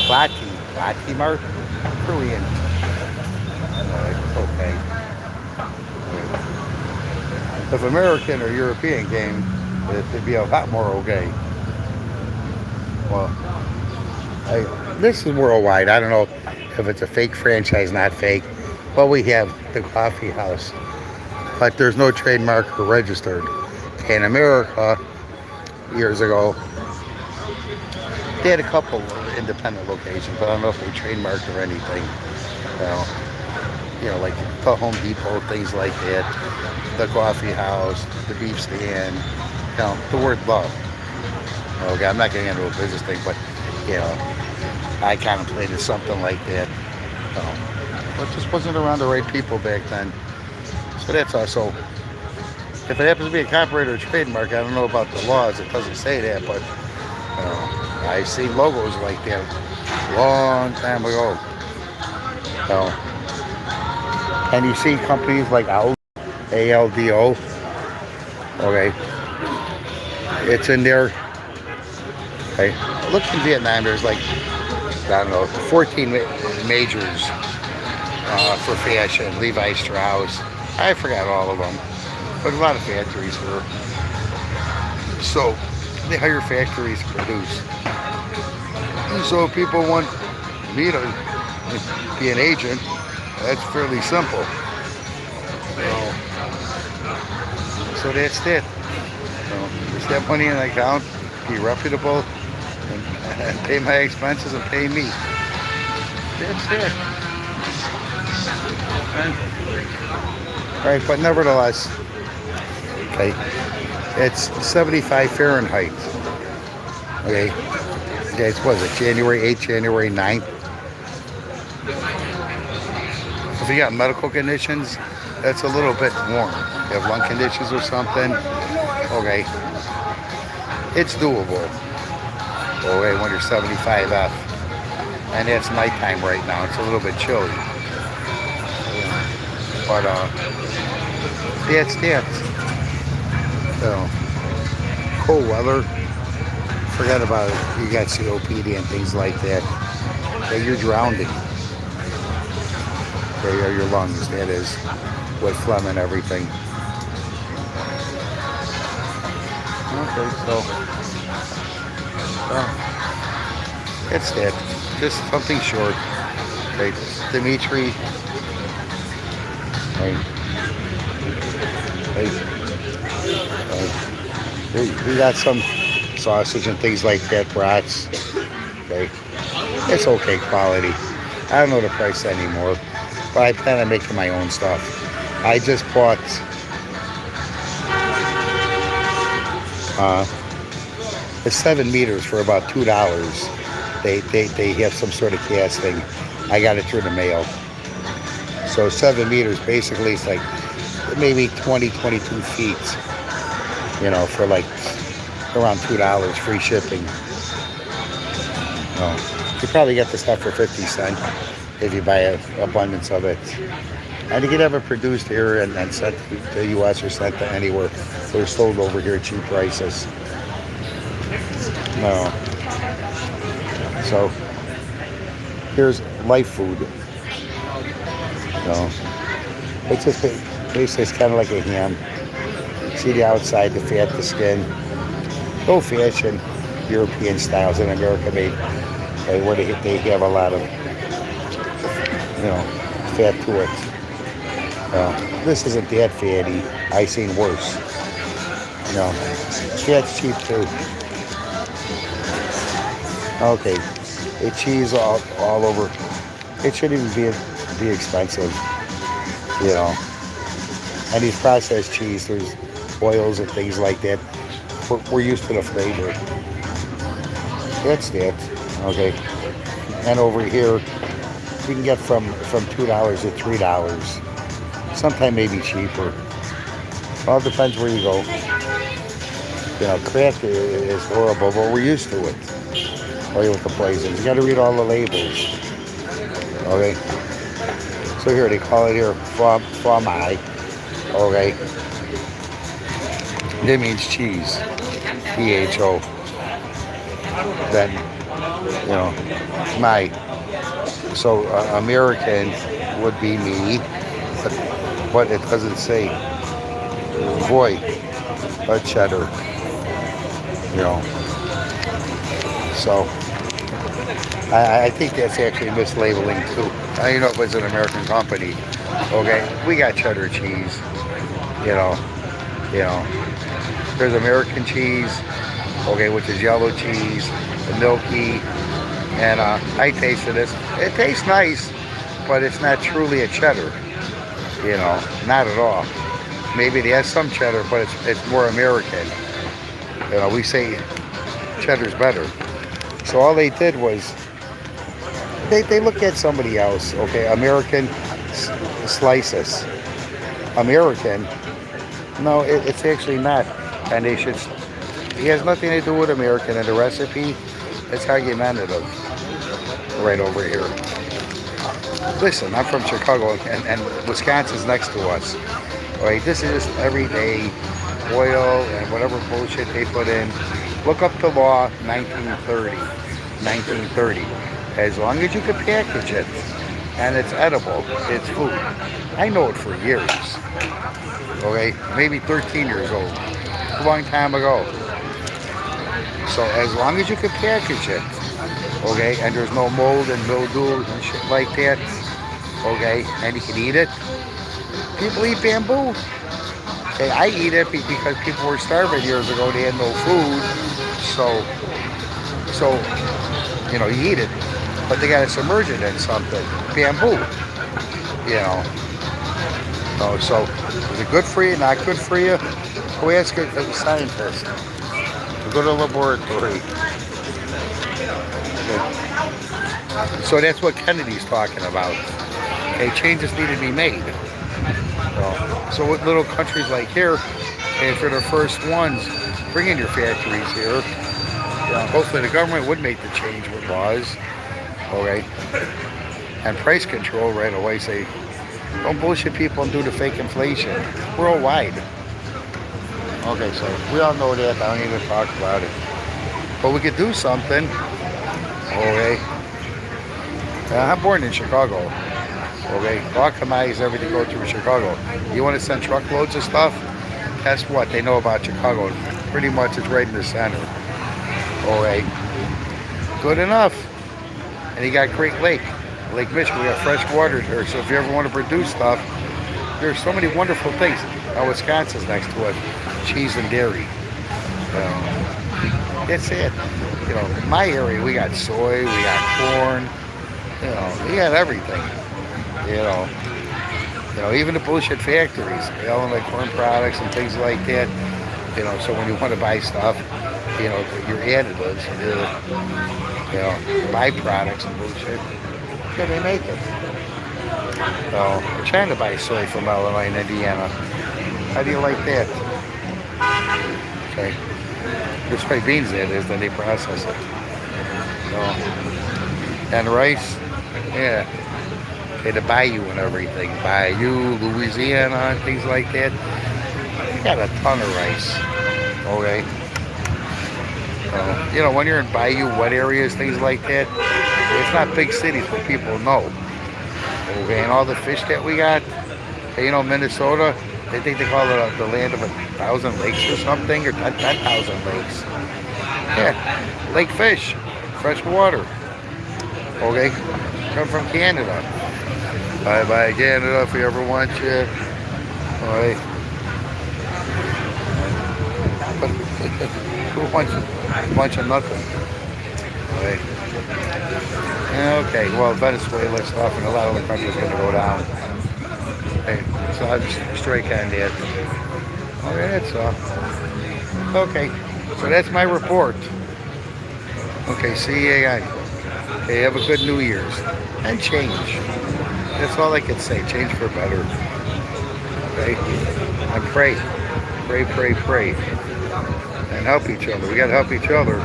Lati Mart, Korean. It's okay. If American or European came, it'd be a lot more okay. Well, this is worldwide. I don't know if it's a fake franchise, not fake, but we have the coffee house. But there's no trademark or registered. In America, years ago, they had a couple of independent locations, but I don't know if they trademarked or anything. Like the Home Depot, things like that, the coffee house, the beef stand, the word love. Okay, I'm not getting into a business thing, but you know, I contemplated something like that. But just wasn't around the right people back then. So that's also, if it happens to be a copyright or a trademark, I don't know about the laws. It doesn't say that, but I've seen logos like that long time ago. And you see companies like ALDO. Okay, it's in there. Okay, look in Vietnam. There's like, I don't know, 14 majors for fashion. Levi Strauss. I forgot all of them, but a lot of factories here. So they hire factories to produce. And so if people want me to be an agent, that's fairly simple. So that's it. Just have money in the account, be reputable, and pay my expenses and pay me. That's it. Right, but nevertheless, okay, it's 75 Fahrenheit. Okay, it's, was it January 8th, January 9th? If you got medical conditions, that's a little bit warm. You have lung conditions or something, okay, it's doable. Okay, when you're 75 F. And it's nighttime right now. It's a little bit chilly. But that's that. So cold weather. Forget about it. You got COPD and things like that. Okay, you're drowning. Okay, or your lungs, that is, with phlegm and everything. Okay, so it's that. Just something short. Okay, Dimitri. We got some sausage and things like that, brats. Okay, it's okay quality. I don't know the price anymore, but I plan on making my own stuff. I just bought it's 7 meters for about $2. They have some sort of casting. I got it through the mail. So 7 meters, basically it's like maybe 22 feet, for like around $2, free shipping. You probably get the stuff for 50 cents if you buy an abundance of it. And you can have it produced here and sent to the U.S. or sent to anywhere. They're sold over here at cheap prices. No. So here's life food. It's just basically it's kind of like a ham. See the outside, the fat, the skin. Old fashioned European styles in America made where they have a lot of fat to it. This isn't that fatty. I've seen worse. Fat's cheap too. Okay, a cheese all over. It shouldn't even be expensive, And these processed cheese, there's oils and things like that. We're used to the flavor. That's it. Okay. And over here, we can get from $2 to $3. Sometimes maybe cheaper. All depends where you go. Crack is horrible, but we're used to it. With the places. You got to read all the labels. Okay. So here they call it here fromage. Okay. That means cheese. PHO. Then You know, my. So American would be me, but it doesn't say boy a cheddar. You know, so I think that's actually mislabeling too. You know, it was an American company. Okay, we got cheddar cheese. You know, you know. There's American cheese. Okay, which is yellow cheese, the milky, and I tasted this. It tastes nice, but it's not truly a cheddar. You know, not at all. Maybe it has some cheddar, but it's more American. You know, we say cheddar's better. So all they did was they look at somebody else. Okay, American slices. American. No, it's actually not. And they should. It has nothing to do with American, and the recipe is argumentative right over here. Listen, I'm from Chicago, and Wisconsin's next to us. All right, this is just everyday oil and whatever bullshit they put in. Look up the law, 1930. 1930. As long as you can package it and it's edible, it's food. I know it for years. Okay, maybe 13 years old. A long time ago. So as long as you can package it, okay, and there's no mold and mildew and shit like that, okay, and you can eat it. People eat bamboo. Okay, I eat it because people were starving years ago. They had no food, so you know, you eat it, but they got to submerge it in something. Bamboo, you know. So is it good for you? Not good for you? Go ask a scientist. Go to a laboratory. So that's what Kennedy's talking about. Okay, changes need to be made. So with little countries like here, and for the first ones, bring in your factories here. Hopefully the government would make the change with laws. Okay. And price control right away. Say, don't bullshit people and do the fake inflation worldwide. Okay, so we all know that. I don't even talk about it. But we could do something. Okay. I'm born in Chicago. Okay. All commodities, everything go through Chicago. You want to send truckloads of stuff? Guess what? They know about Chicago. Pretty much it's right in the center. Okay. Good enough. And you got Great Lake. Lake Michigan, we got fresh water there. So if you ever want to produce stuff, there's so many wonderful things. Now Wisconsin's next to it. Cheese and dairy. That's it. You know, my area, we got soy, we got corn. You know, we got everything. You know, even the bullshit factories. They all like corn products and things like that. You know, so when you want to buy stuff, you know, your additives, you know, byproducts and bullshit. Yeah, they make it. So we're trying to buy soy from Illinois and Indiana. How do you like that? Okay. There's soybeans that is, then they process it. So, and rice, yeah. Okay, the bayou and everything. Bayou, Louisiana, and things like that. You got a ton of rice. Okay. You know, when you're in bayou, wet areas, things like that, it's not big cities, but people know. Okay, and all the fish that we got, you know, Minnesota, they think they call it the land of 1,000 lakes or something, or 10,000 lakes. Yeah, lake fish, fresh water. Okay, come from Canada. Bye-bye, Canada, if we ever want you. All right. Who wants a bunch of nothing? All right. Okay, well, Venezuela stuff and a lot of other countries are going to go down. Okay, so I'll just strike on that. Okay, that's all. Okay, so that's my report. Okay, see you again. Okay, have a good New Year's. And change. That's all I can say. Change for better. Okay? And pray. Pray, pray, pray. And help each other. We got to help each other.